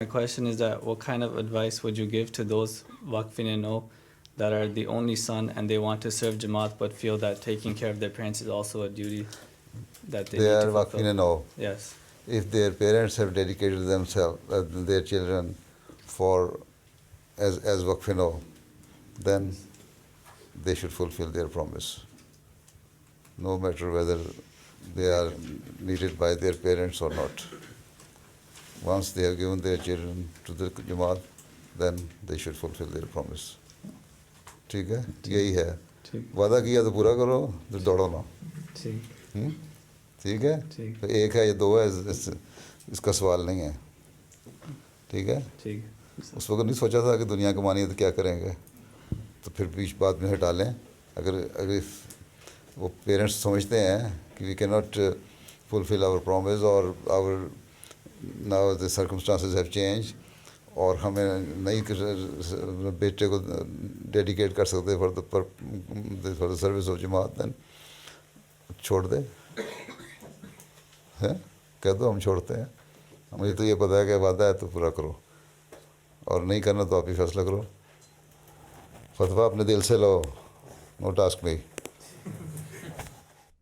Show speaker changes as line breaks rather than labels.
My question is that what kind of advice would you give to those Waqf-e-Nau that are the only son and they want to serve Jamaat but feel that taking care of their parents is also a duty that they
They
need
are
to fulfill?
Waqf-e-Nau.
Yes.
If their parents have dedicated themselves, their children, for as Waqf-e-Nau, then they should fulfill their promise, no matter whether they are needed by their parents or not. Once they have given their children to the Jamaat, then they should fulfill their promise. ठीक है, यही है. वादा किया तो पूरा करो, तो दौड़ो ना. ठीक है. तो एक है या दो है, इसका सवाल नहीं है. ठीक है. उस वक्त नहीं सोचा था कि दुनिया कमानी है तो क्या करेंगे, तो फिर बीच बाद में हटा लें. अगर वो पेरेंट्स समझते हैं कि we can not fulfil our promise और our now the circumstances have changed और हमें नहीं बेटे को डेडिकेट कर सकते फॉर द सर्विस ऑफ जमात, देन छोड़ दे. हैं, कह दो हम छोड़ते हैं, मुझे तो ये पता है कि वादा है तो पूरा करो, और नहीं करना तो आप ही फैसला करो. फतवा अपने दिल से लो, नो टास्क में.